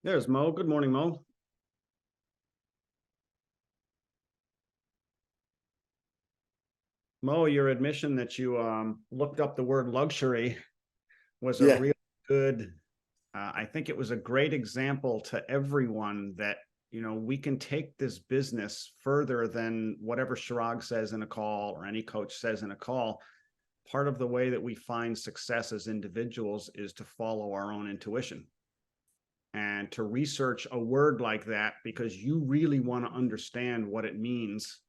There's Mo. Good morning, Mo. Mo, your admission that you looked up the word luxury was a Yeah, real good, I think it was a great example to everyone that, we can take this business further than whatever Chirag says in a call or any coach says in a call. Part of the way that we find success as individuals is to follow our own intuition and to research a word like that because you really want to understand what it means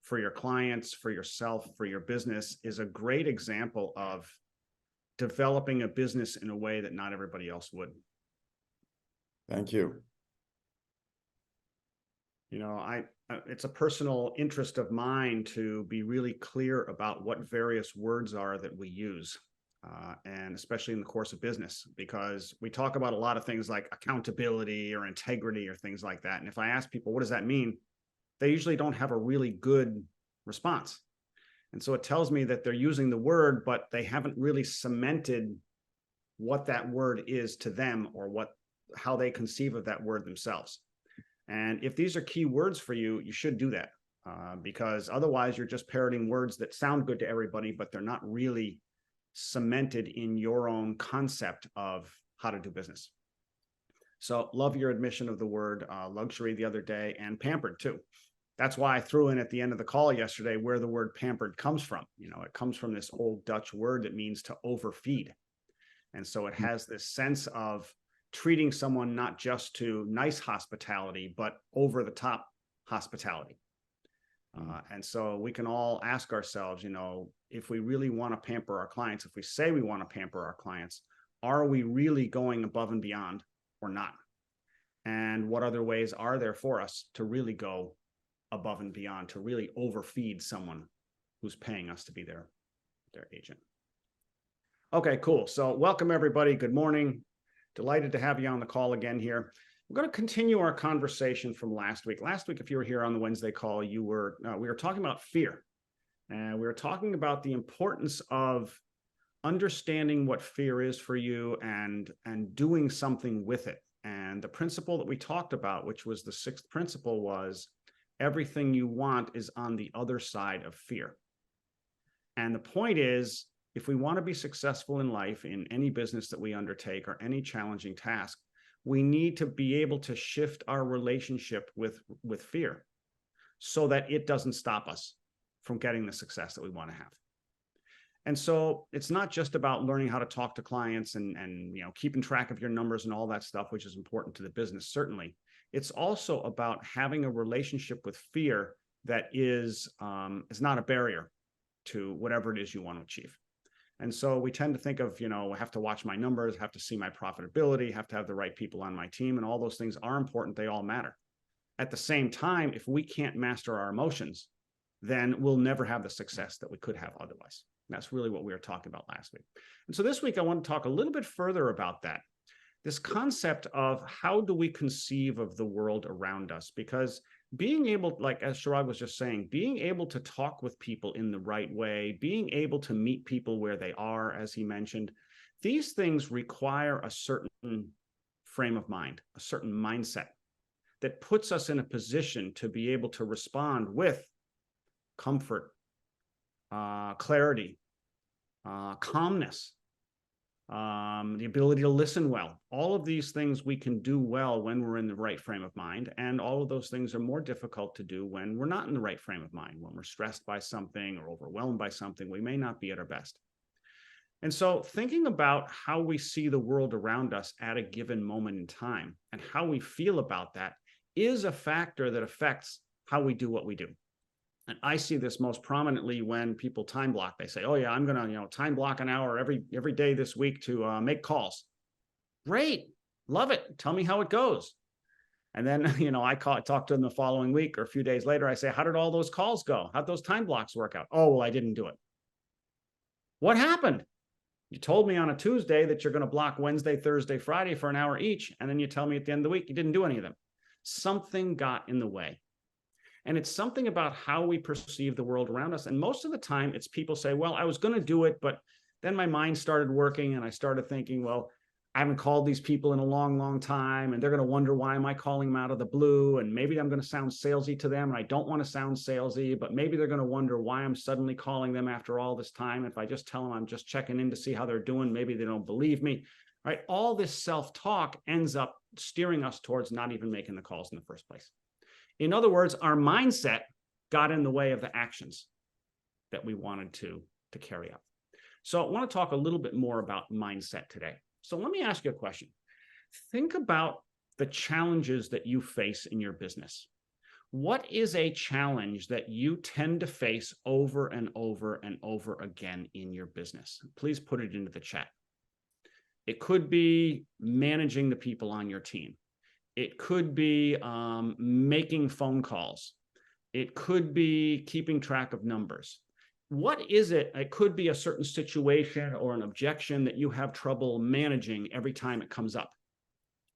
for your clients, for yourself, for your business is a great example of developing a business in a way that not everybody else would. thank you. It's a personal interest of mine to be really clear about what various words are that we use. And especially in the course of business, because we talk about a lot of things like accountability or integrity or things like that. And if I ask people, what does that mean? They usually don't have a really good response. And so it tells me that they're using the word, but they haven't really cemented what that word is to them or how they conceive of that word themselves. And if these are key words for you, you should do that because otherwise you're just parroting words that sound good to everybody, but they're not really cemented in your own concept of how to do business. So love your admission of the word luxury the other day, and pampered too. That's why I threw in at the end of the call yesterday where the word pampered comes from. It comes from this old Dutch word that means to overfeed. And so it has this sense of treating someone not just to nice hospitality, but over the top hospitality. And so we can all ask ourselves, if we really want to pamper our clients, if we say we want to pamper our clients, are we really going above and beyond or not? And what other ways are there for us to really go above and beyond, to really overfeed someone who's paying us to be their agent? Okay, cool. So welcome everybody. Good morning. Delighted to have you on the call again here. We're going to continue our conversation from last week. Last week, if you were here on the Wednesday call, we were talking about fear. And we were talking about the importance of understanding what fear is for you and doing something with it. And the principle that we talked about, which was the sixth principle, was everything you want is on the other side of fear. And the point is, if we want to be successful in life, in any business that we undertake or any challenging task, we need to be able to shift our relationship with fear so that it doesn't stop us from getting the success that we want to have. And so it's not just about learning how to talk to clients and keeping track of your numbers and all that stuff, which is important to the business, certainly. It's also about having a relationship with fear that is not a barrier to whatever it is you want to achieve. And so we tend to think of, I have to watch my numbers, have to see my profitability, have to have the right people on my team, and all those things are important. They all matter. At the same time, if we can't master our emotions, then we'll never have the success that we could have otherwise. And that's really what we were talking about last week. And so this week, I want to talk a little bit further about that. This concept of how do we conceive of the world around us? Because being able, like as Chirag was just saying, being able to talk with people in the right way, being able to meet people where they are, as he mentioned, these things require a certain frame of mind, a certain mindset that puts us in a position to be able to respond with comfort, clarity, calmness, the ability to listen well. All of these things we can do well when we're in the right frame of mind. And all of those things are more difficult to do when we're not in the right frame of mind. When we're stressed by something or overwhelmed by something, we may not be at our best. And so thinking about how we see the world around us at a given moment in time and how we feel about that is a factor that affects how we do what we do. And I see this most prominently when people time block. They say, oh yeah, I'm going to, time block an hour every day this week to make calls. Great. Love it. Tell me how it goes. And then, I talk to them the following week or a few days later. I say, how did all those calls go? How'd those time blocks work out? Oh, well, I didn't do it. What happened? You told me on a Tuesday that you're going to block Wednesday, Thursday, Friday for an hour each. And then you tell me at the end of the week, you didn't do any of them. Something got in the way. And it's something about how we perceive the world around us. And most of the time, it's people say, well, I was going to do it, but then my mind started working and I started thinking, well, I haven't called these people in a long, long time, and they're going to wonder, why am I calling them out of the blue? And maybe I'm going to sound salesy to them, and I don't want to sound salesy, but maybe they're going to wonder why I'm suddenly calling them after all this time. If I just tell them I'm just checking in to see how they're doing, maybe they don't believe me, right? All this self-talk ends up steering us towards not even making the calls in the first place. In other words, our mindset got in the way of the actions that we wanted to carry out. So I want to talk a little bit more about mindset today. So let me ask you a question. Think about the challenges that you face in your business. What is a challenge that you tend to face over and over and over again in your business? Please put it into the chat. It could be managing the people on your team. It could be making phone calls. It could be keeping track of numbers. What is it? It could be a certain situation or an objection that you have trouble managing every time it comes up.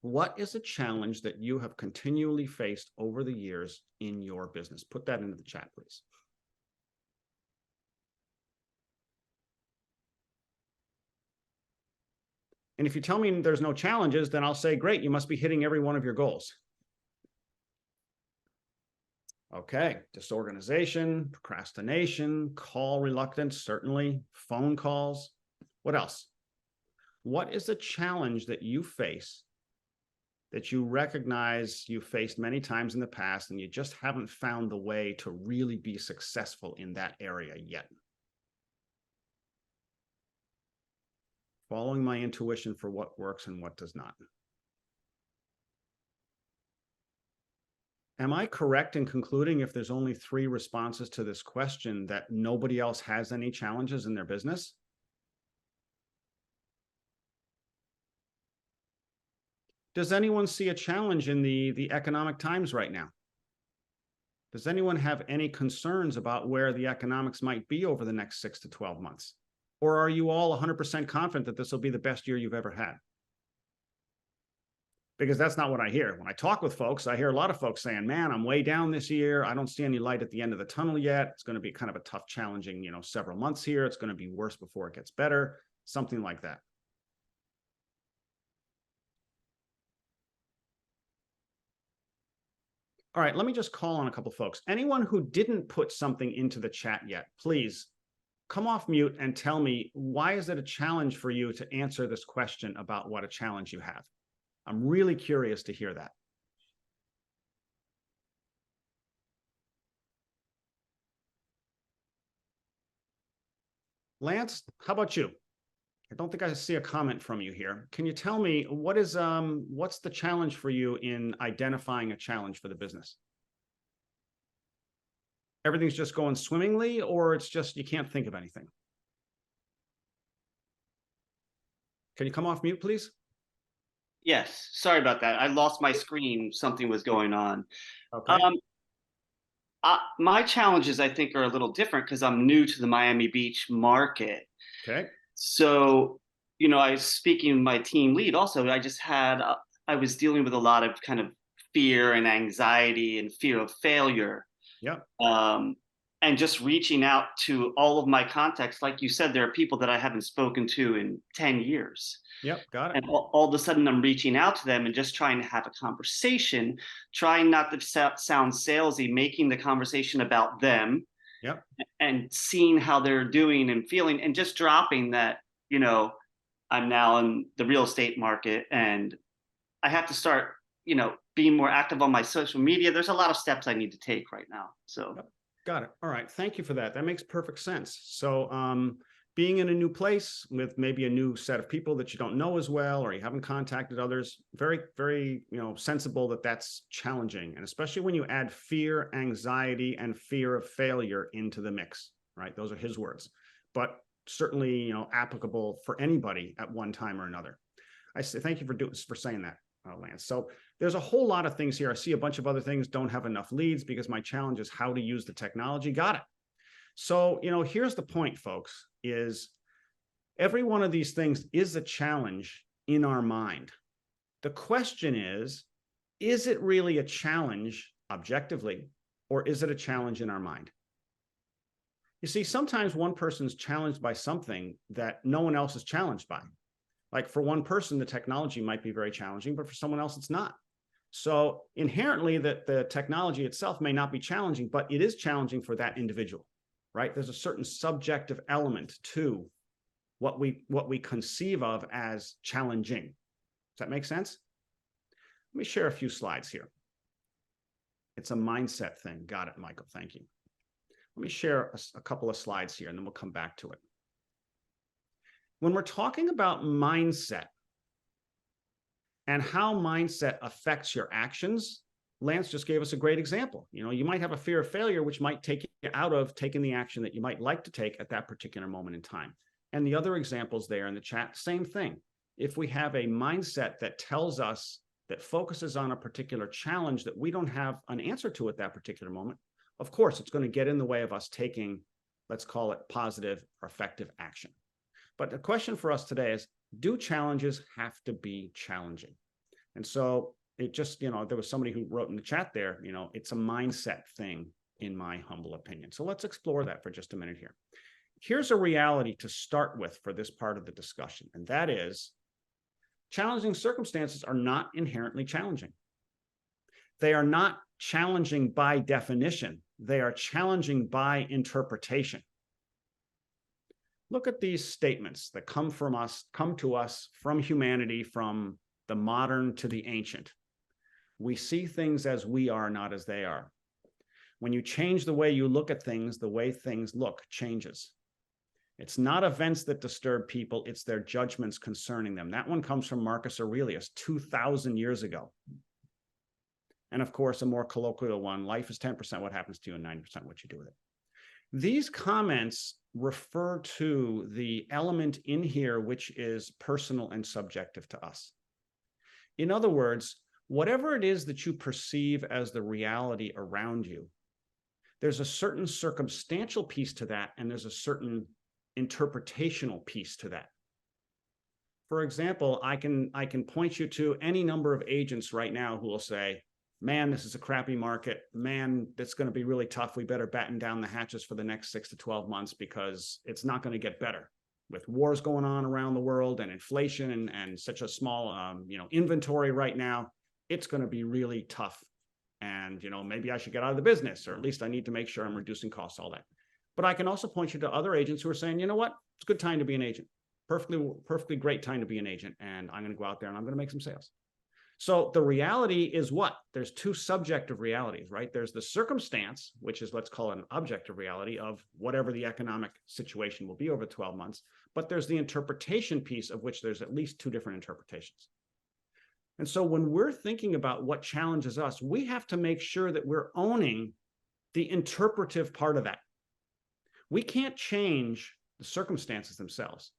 What is a challenge that you have continually faced over the years in your business? Put that into the chat, please. And if you tell me there's no challenges, then I'll say, great, you must be hitting every one of your goals. Okay, disorganization, procrastination, call reluctance, certainly, phone calls. What else? What is a challenge that you face that you recognize you faced many times in the past and you just haven't found the way to really be successful in that area yet? Following my intuition for what works and what does not. Am I correct in concluding, if there's only 3 responses to this question, that nobody else has any challenges in their business? Does anyone see a challenge in the economic times right now? Does anyone have any concerns about where the economics might be over the next 6 to 12 months? Or are you all 100% confident that this will be the best year you've ever had? Because that's not what I hear. When I talk with folks, I hear a lot of folks saying, man, I'm way down this year. I don't see any light at the end of the tunnel yet. It's going to be kind of a tough, challenging, several months here. It's going to be worse before it gets better, something like that. All right, let me just call on a couple folks. Anyone who didn't put something into the chat yet, please come off mute and tell me, why is it a challenge for you to answer this question about what a challenge you have? I'm really curious to hear that. Lance, how about you? I don't think I see a comment from you here. Can you tell me what's the challenge for you in identifying a challenge for the business? Everything's just going swimmingly, or it's just you can't think of anything? Can you come off mute, please? Yes, sorry about that. I lost my screen. Something was going on. Okay. My challenges, I think, are a little different because I'm new to the Miami Beach market. Okay. So, I was speaking with my team lead. Also, I was dealing with a lot of kind of fear and anxiety and fear of failure. Yep. And just reaching out to all of my contacts. Like you said, there are people that I haven't spoken to in 10 years. Yep, got it. And all of a sudden I'm reaching out to them and just trying to have a conversation, trying not to sound salesy, making the conversation about them. Yep. And seeing how they're doing and feeling, and just dropping that, I'm now in the real estate market and I have to start, being more active on my social media. There's a lot of steps I need to take right now. So. Yep. Got it. All right. Thank you for that. That makes perfect sense. So, being in a new place with maybe a new set of people that you don't know as well, or you haven't contacted others, very, very, sensible that that's challenging. And especially when you add fear, anxiety, and fear of failure into the mix, right? Those are his words, but certainly, applicable for anybody at one time or another. I say thank you for saying that, Lance. So there's a whole lot of things here. I see a bunch of other things. Don't have enough leads because my challenge is how to use the technology. Got it. So, here's the point, folks, is every one of these things is a challenge in our mind. The question is it really a challenge objectively, or is it a challenge in our mind? You see, sometimes one person's challenged by something that no one else is challenged by. Like for one person, the technology might be very challenging, but for someone else, it's not. So inherently, the technology itself may not be challenging, but it is challenging for that individual, right? There's a certain subjective element to what we conceive of as challenging. Does that make sense? Let me share a few slides here. It's a mindset thing. Got it, Michael. Thank you. Let me share a couple of slides here, and then we'll come back to it. When we're talking about mindset and how mindset affects your actions, Lance just gave us a great example. You know, you might have a fear of failure, which might take you out of taking the action that you might like to take at that particular moment in time. And the other examples there in the chat, same thing. If we have a mindset that tells us, that focuses on a particular challenge that we don't have an answer to at that particular moment, of course, it's going to get in the way of us taking, let's call it positive or effective action. But the question for us today is, do challenges have to be challenging? And so it just, you know, there was somebody who wrote in the chat there, you know, it's a mindset thing, in my humble opinion. So let's explore that for just a minute here. Here's a reality to start with for this part of the discussion, and that is challenging circumstances are not inherently challenging. They are not challenging by definition. They are challenging by interpretation. Look at these statements that come to us from humanity, from the modern to the ancient. We see things as we are, not as they are. When you change the way you look at things, the way things look changes. It's not events that disturb people, it's their judgments concerning them. That one comes from Marcus Aurelius 2,000 years ago. And of course, a more colloquial one, life is 10% what happens to you and 90% what you do with it. These comments refer to the element in here which is personal and subjective to us. In other words, whatever it is that you perceive as the reality around you, there's a certain circumstantial piece to that, and there's a certain interpretational piece to that. For example, I can point you to any number of agents right now who will say, man, this is a crappy market. Man, that's going to be really tough. We better batten down the hatches for the next 6 to 12 months because it's not going to get better. With wars going on around the world and inflation and such a small inventory right now, it's going to be really tough. And maybe I should get out of the business, or at least I need to make sure I'm reducing costs, all that. But I can also point you to other agents who are saying, you know what, it's a good time to be an agent. Perfectly great time to be an agent. And I'm going to go out there and I'm going to make some sales. So the reality is what? There's two subjective realities, right? There's the circumstance, which is, let's call it an objective reality of whatever the economic situation will be over 12 months. But there's the interpretation piece, of which there's at least two different interpretations. And so when we're thinking about what challenges us, we have to make sure that we're owning the interpretive part of that. We can't change the circumstances themselves,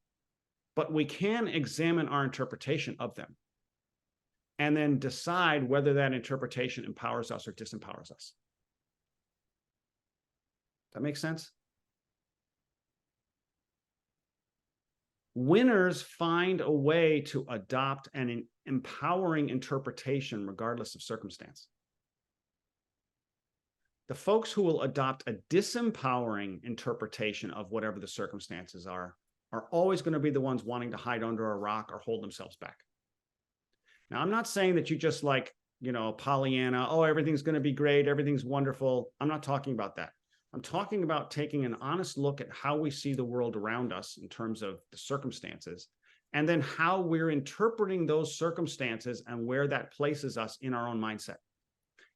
but we can examine our interpretation of them and then decide whether that interpretation empowers us or disempowers us. That makes sense? Winners find a way to adopt an empowering interpretation regardless of circumstance. The folks who will adopt a disempowering interpretation of whatever the circumstances are always going to be the ones wanting to hide under a rock or hold themselves back. Now, I'm not saying that you just Pollyanna, oh, everything's going to be great, everything's wonderful. I'm not talking about that. I'm talking about taking an honest look at how we see the world around us in terms of the circumstances, and then how we're interpreting those circumstances and where that places us in our own mindset.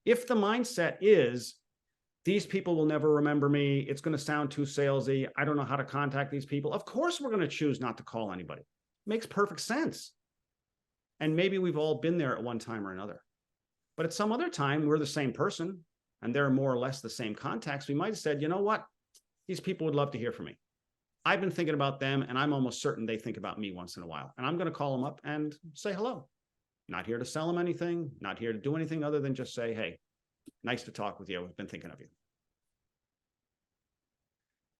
If the mindset is, these people will never remember me, it's going to sound too salesy, I don't know how to contact these people, of course we're going to choose not to call anybody. It makes perfect sense. And maybe we've all been there at one time or another. But at some other time, we're the same person, and they're more or less the same contacts. We might have said, you know what? These people would love to hear from me. I've been thinking about them, and I'm almost certain they think about me once in a while. And I'm going to call them up and say hello. Not here to sell them anything, not here to do anything other than just say, hey, nice to talk with you. I've been thinking of you.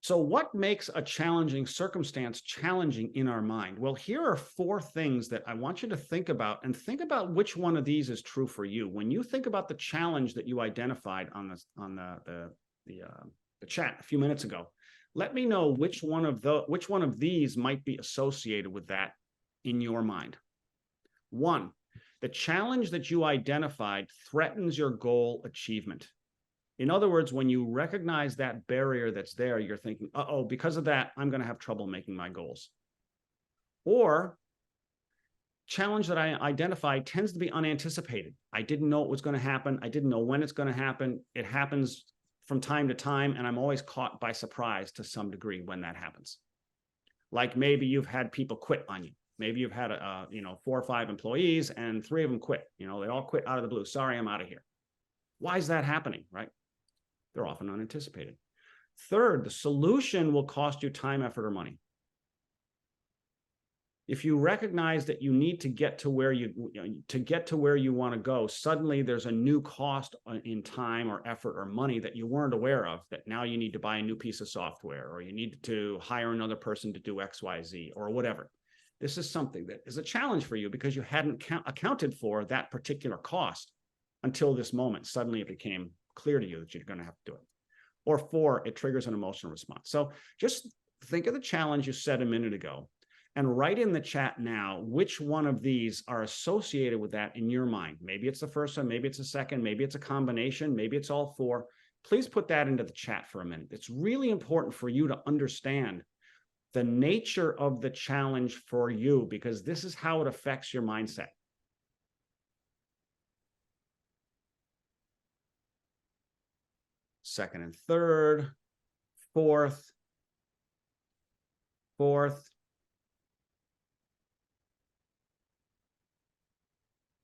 So what makes a challenging circumstance challenging in our mind? Well, here are 4 things that I want you to think about, and think about which one of these is true for you. When you think about the challenge that you identified on the chat a few minutes ago, let me know which one of these might be associated with that in your mind. One, the challenge that you identified threatens your goal achievement. In other words, when you recognize that barrier that's there, you're thinking, uh-oh, because of that, I'm going to have trouble making my goals. Or challenge that I identified tends to be unanticipated. I didn't know it was going to happen. I didn't know when it's going to happen. It happens from time to time, and I'm always caught by surprise to some degree when that happens. Like maybe you've had people quit on you. Maybe you've had 4 or 5 employees and 3 of them quit. They all quit out of the blue. Sorry, I'm out of here. Why is that happening, right? They're often unanticipated. Third, the solution will cost you time, effort, or money. If you recognize that you need to get to where you want to go, suddenly there's a new cost in time or effort or money that you weren't aware of, that now you need to buy a new piece of software, or you need to hire another person to do X, Y, Z, or whatever. This is something that is a challenge for you because you hadn't accounted for that particular cost until this moment. Suddenly it became clear to you that you're going to have to do it. Or 4, it triggers an emotional response. So just think of the challenge you said a minute ago and write in the chat now which one of these are associated with that in your mind. Maybe it's the first one, maybe it's the second, maybe it's a combination, maybe it's all 4. Please put that into the chat for a minute. It's really important for you to understand the nature of the challenge for you, because this is how it affects your mindset. Second and third, fourth.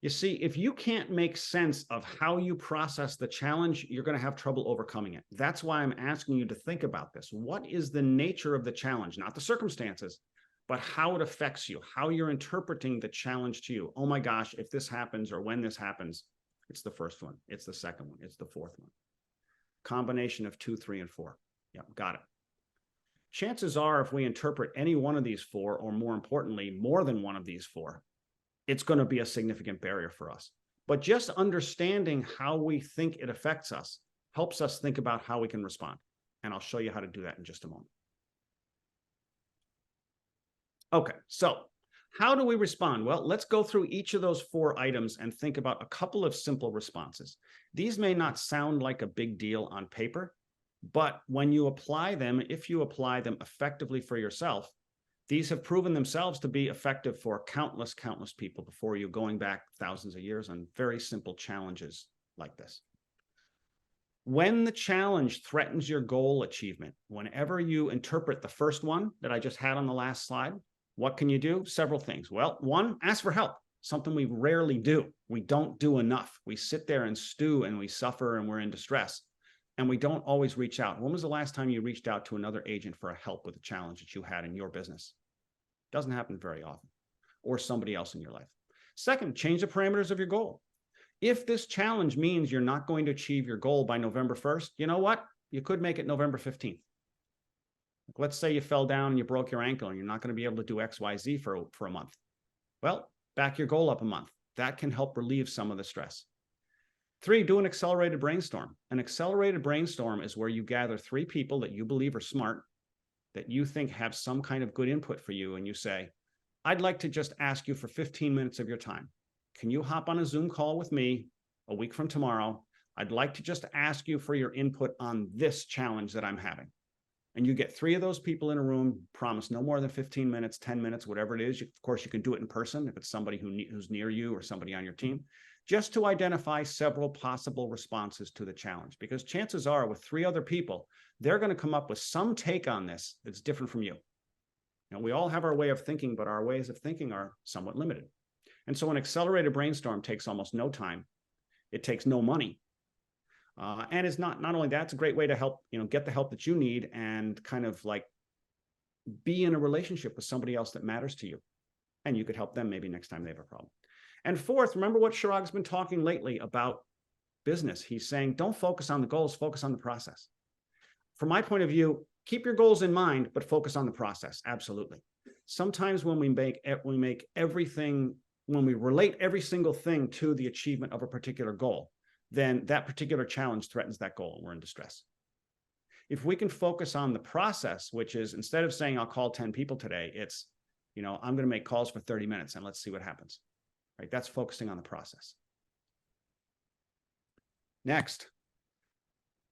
You see, if you can't make sense of how you process the challenge, you're going to have trouble overcoming it. That's why I'm asking you to think about this. What is the nature of the challenge? Not the circumstances, but how it affects you, how you're interpreting the challenge to you. Oh my gosh, if this happens or when this happens, it's the first one, it's the second one, it's the fourth one. Combination of 2, 3, and 4. Yeah, got it. Chances are if we interpret any one of these 4, or more importantly, more than one of these 4, it's going to be a significant barrier for us. But just understanding how we think it affects us helps us think about how we can respond. And I'll show you how to do that in just a moment. Okay, so how do we respond? Well, let's go through each of those 4 items and think about a couple of simple responses. These may not sound like a big deal on paper, but when you apply them, if you apply them effectively for yourself, these have proven themselves to be effective for countless people before you, going back thousands of years on very simple challenges like this. When the challenge threatens your goal achievement, whenever you interpret the first one that I just had on the last slide, what can you do? Several things. Well, 1, ask for help, something we rarely do. We don't do enough. We sit there and stew and we suffer and we're in distress, and we don't always reach out. When was the last time you reached out to another agent for help with a challenge that you had in your business? Doesn't happen very often. Or somebody else in your life. Second, change the parameters of your goal. If this challenge means you're not going to achieve your goal by November 1st, you know what? You could make it November 15th. Let's say you fell down and you broke your ankle and you're not going to be able to do X, Y, Z for a month. Well, back your goal up a month. That can help relieve some of the stress. 3, do an accelerated brainstorm. An accelerated brainstorm is where you gather 3 people that you believe are smart, that you think have some kind of good input for you, and you say, I'd like to just ask you for 15 minutes of your time. Can you hop on a Zoom call with me a week from tomorrow? I'd like to just ask you for your input on this challenge that I'm having. And you get 3 of those people in a room, promise no more than 15 minutes, 10 minutes, whatever it is. Of course, you can do it in person if it's somebody who's near you or somebody on your team, just to identify several possible responses to the challenge. Because chances are with 3 other people, they're going to come up with some take on this that's different from you. Now, we all have our way of thinking, but our ways of thinking are somewhat limited. And so an accelerated brainstorm takes almost no time. It takes no money. And it's not only that, it's a great way to help, get the help that you need and kind of like be in a relationship with somebody else that matters to you. And you could help them maybe next time they have a problem. And 4th, remember what Chirag's been talking lately about business. He's saying, don't focus on the goals, focus on the process. From my point of view, keep your goals in mind, but focus on the process. Absolutely. Sometimes when we relate every single thing to the achievement of a particular goal, then that particular challenge threatens that goal and we're in distress. If we can focus on the process, which is instead of saying, I'll call 10 people today, it's, I'm going to make calls for 30 minutes and let's see what happens, right? That's focusing on the process. Next,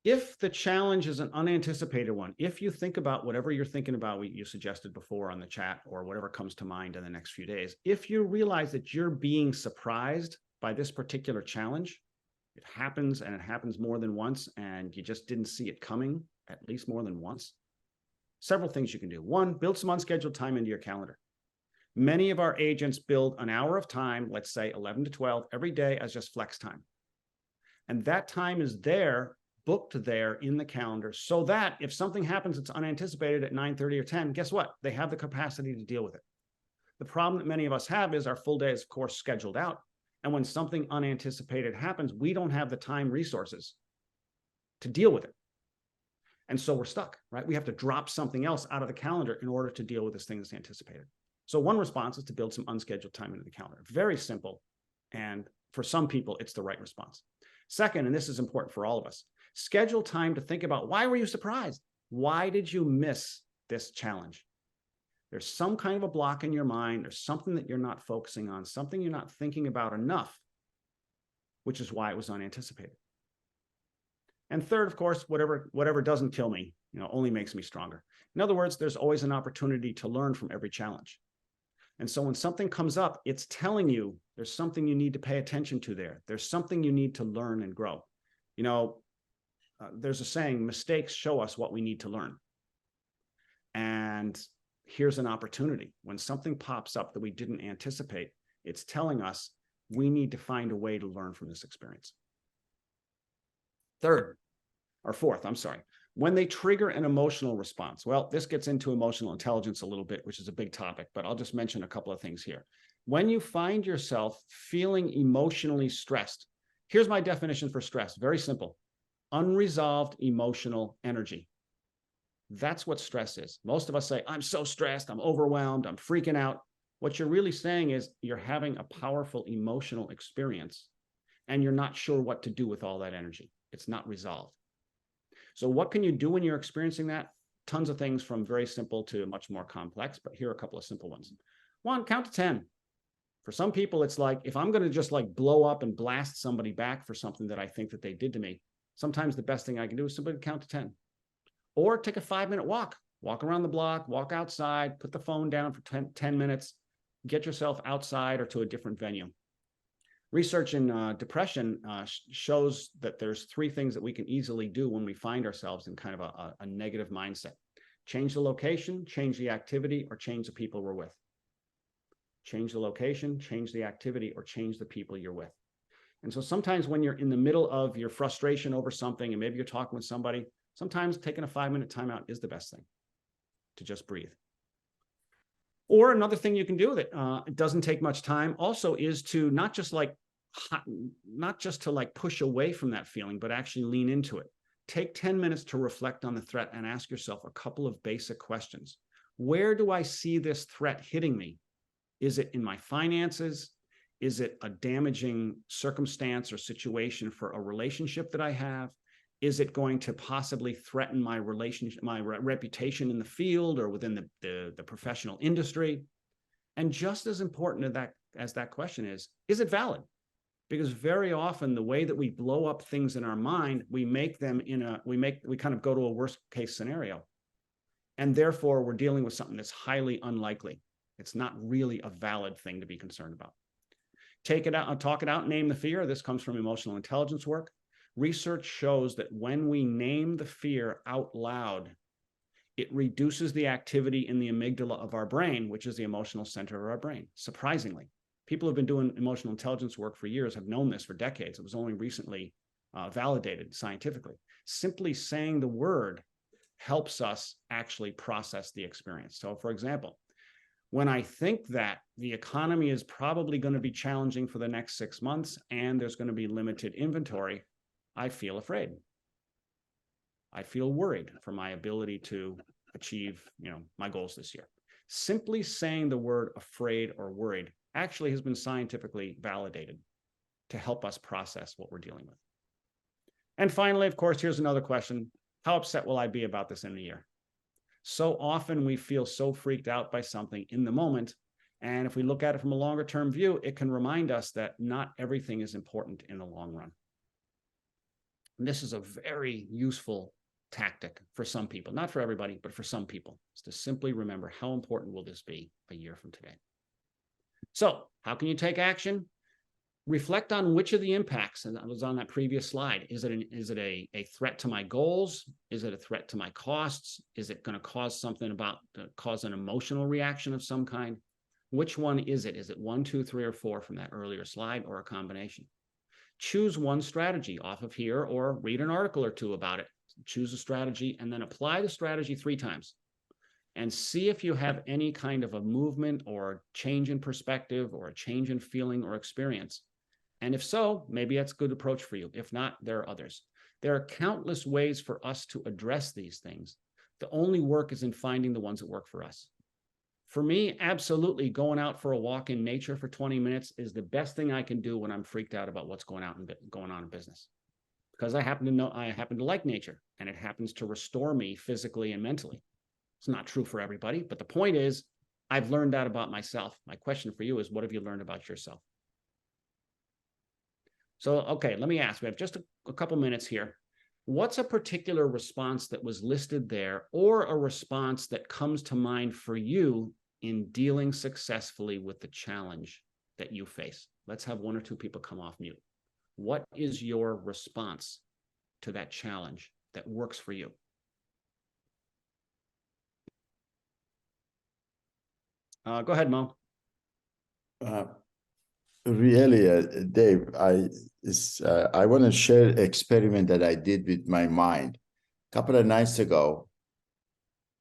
if the challenge is an unanticipated one, if you think about whatever you're thinking about, what you suggested before on the chat or whatever comes to mind in the next few days, if you realize that you're being surprised by this particular challenge, it happens and it happens more than once and you just didn't see it coming at least more than once, several things you can do. One, build some unscheduled time into your calendar. Many of our agents build an hour of time, let's say 11 to 12 every day as just flex time. And that time is there, booked there in the calendar, so that if something happens that's unanticipated at 9:30 or 10, guess what? They have the capacity to deal with it. The problem that many of us have is our full day is, of course, scheduled out. And when something unanticipated happens, we don't have the time resources to deal with it. And so we're stuck, right? We have to drop something else out of the calendar in order to deal with this thing that's anticipated. So one response is to build some unscheduled time into the calendar. Very simple. And for some people, it's the right response. Second, and this is important for all of us, schedule time to think about, why were you surprised? Why did you miss this challenge? There's some kind of a block in your mind. There's something that you're not focusing on, something you're not thinking about enough, which is why it was unanticipated. And third, of course, whatever doesn't kill me, only makes me stronger. In other words, there's always an opportunity to learn from every challenge. And so when something comes up, it's telling you there's something you need to pay attention to there. There's something you need to learn and grow. There's a saying, mistakes show us what we need to learn. And here's an opportunity. When something pops up that we didn't anticipate, it's telling us we need to find a way to learn from this experience. Fourth, when they trigger an emotional response. Well, this gets into emotional intelligence a little bit, which is a big topic, but I'll just mention a couple of things here. When you find yourself feeling emotionally stressed, here's my definition for stress. Very simple. Unresolved emotional energy. That's what stress is. Most of us say, I'm so stressed, I'm overwhelmed, I'm freaking out. What you're really saying is you're having a powerful emotional experience and you're not sure what to do with all that energy. It's not resolved. So what can you do when you're experiencing that? Tons of things, from very simple to much more complex, but here are a couple of simple ones. One, count to 10. For some people, it's like, if I'm going to just blow up and blast somebody back for something that I think that they did to me, sometimes the best thing I can do is simply count to 10. Or take a 5-minute walk around the block, walk outside, put the phone down for 10 minutes, get yourself outside or to a different venue. Research in depression shows that there's 3 things that we can easily do when we find ourselves in kind of a negative mindset. Change the location, change the activity, or change the people we're with. Change the location, change the activity, or change the people you're with. And so sometimes when you're in the middle of your frustration over something, and maybe you're talking with somebody, sometimes taking a 5-minute timeout is the best thing, to just breathe. Or another thing you can do that it doesn't take much time also is to not just to push away from that feeling, but actually lean into it. Take 10 minutes to reflect on the threat and ask yourself a couple of basic questions. Where do I see this threat hitting me? Is it in my finances? Is it a damaging circumstance or situation for a relationship that I have? Is it going to possibly threaten my relationship, my reputation in the field or within the professional industry? And just as important as that question is it valid? Because very often the way that we blow up things in our mind, we kind of go to a worst case scenario. And therefore we're dealing with something that's highly unlikely. It's not really a valid thing to be concerned about. Take it out, talk it out, name the fear. This comes from emotional intelligence work. Research shows that when we name the fear out loud, it reduces the activity in the amygdala of our brain, which is the emotional center of our brain. Surprisingly, people who have been doing emotional intelligence work for years have known this for decades. It was only recently validated scientifically. Simply saying the word helps us actually process the experience. So, for example, when I think that the economy is probably going to be challenging for the next 6 months and there's going to be limited inventory, I feel afraid. I feel worried for my ability to achieve, my goals this year. Simply saying the word afraid or worried actually has been scientifically validated to help us process what we're dealing with. And finally, of course, here's another question. How upset will I be about this in a year? So often we feel so freaked out by something in the moment. And if we look at it from a longer term view, it can remind us that not everything is important in the long run. And this is a very useful tactic for some people, not for everybody, but for some people, is to simply remember how important will this be a year from today. So how can you take action? Reflect on which of the impacts, and that was on that previous slide. Is it a threat to my goals? Is it a threat to my costs? Is it going to cause something cause an emotional reaction of some kind? Which one is it? Is it 1, 2, 3, or 4 from that earlier slide, or a combination? Choose one strategy off of here, or read an article or two about it. Choose a strategy and then apply the strategy 3 times and see if you have any kind of a movement or change in perspective or a change in feeling or experience. And if so, maybe that's a good approach for you. If not, there are others. There are countless ways for us to address these things. The only work is in finding the ones that work for us. For me, absolutely, going out for a walk in nature for 20 minutes is the best thing I can do when I'm freaked out about what's going on in business. Because I happen to like nature, and it happens to restore me physically and mentally. It's not true for everybody, but the point is, I've learned that about myself. My question for you is, what have you learned about yourself? So, okay, let me ask, we have just a couple minutes here. What's a particular response that was listed there, or a response that comes to mind for you in dealing successfully with the challenge that you face? Let's have 1 or 2 people come off mute. What is your response to that challenge that works for you? Go ahead, Mo. Really, Dave, I want to share an experiment that I did with my mind. A couple of nights ago,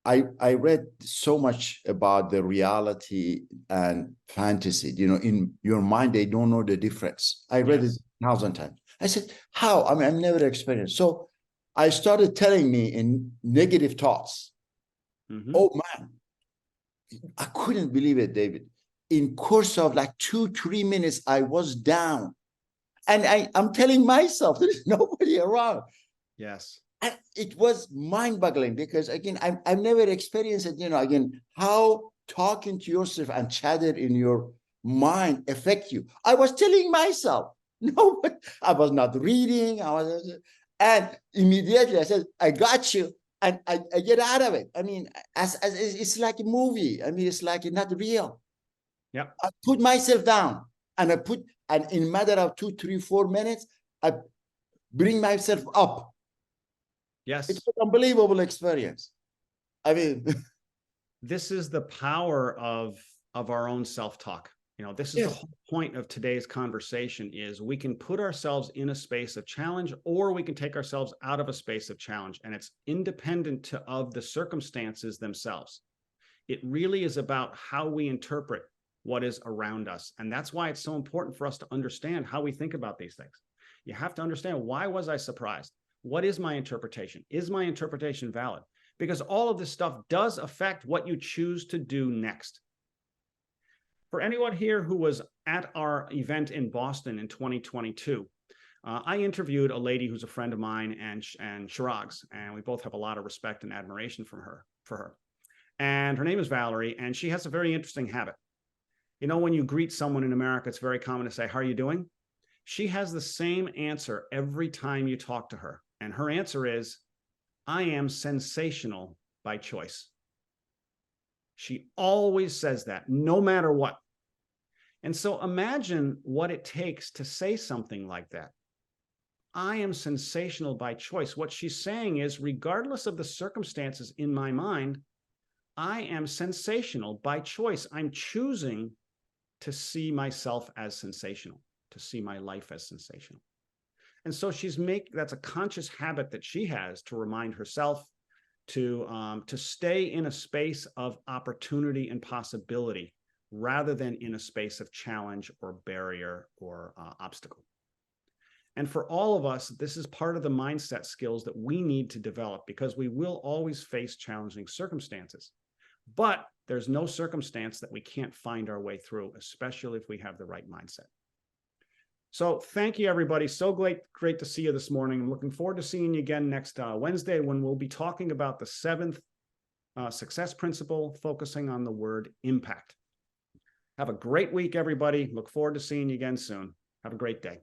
I read so much about the reality and fantasy. You know, in your mind, they don't know the difference. I read it 1,000 times. I said, how? I mean, I've never experienced. So I started telling me in negative thoughts. Oh man, I couldn't believe it, David. In course of like 2-3 minutes, I was down. And I'm telling myself, there's nobody around. Yes. And it was mind-boggling because, again, I've never experienced it, you know, again, how talking to yourself and chatter in your mind affect you. I was telling myself, no, I was not reading. And immediately I said, I got you. And I get out of it. I mean, as it's like a movie. I mean, it's like not real. Yep. I put myself down and and in a matter of 2, 3, 4 minutes, I bring myself up. Yes. It's an unbelievable experience. I mean, this is the power of our own self-talk. You know, this is the whole point of today's conversation is we can put ourselves in a space of challenge, or we can take ourselves out of a space of challenge, and it's independent of the circumstances themselves. It really is about how we interpret what is around us. And that's why it's so important for us to understand how we think about these things. You have to understand, why was I surprised? What is my interpretation? Is my interpretation valid? Because all of this stuff does affect what you choose to do next. For anyone here who was at our event in Boston in 2022, I interviewed a lady who's a friend of mine and Chirag's, and we both have a lot of respect and admiration for her. And her name is Valerie, and she has a very interesting habit. You know, when you greet someone in America, it's very common to say, how are you doing? She has the same answer every time you talk to her. And her answer is, I am sensational by choice. She always says that, no matter what. And so imagine what it takes to say something like that. I am sensational by choice. What she's saying is, regardless of the circumstances in my mind, I am sensational by choice. I'm choosing to see myself as sensational, to see my life as sensational. And so that's a conscious habit that she has to remind herself to stay in a space of opportunity and possibility, rather than in a space of challenge or barrier or obstacle. And for all of us, this is part of the mindset skills that we need to develop, because we will always face challenging circumstances. But there's no circumstance that we can't find our way through, especially if we have the right mindset. So thank you, everybody. So great to see you this morning. I'm looking forward to seeing you again next Wednesday, when we'll be talking about the 7th success principle, focusing on the word impact. Have a great week, everybody. Look forward to seeing you again soon. Have a great day.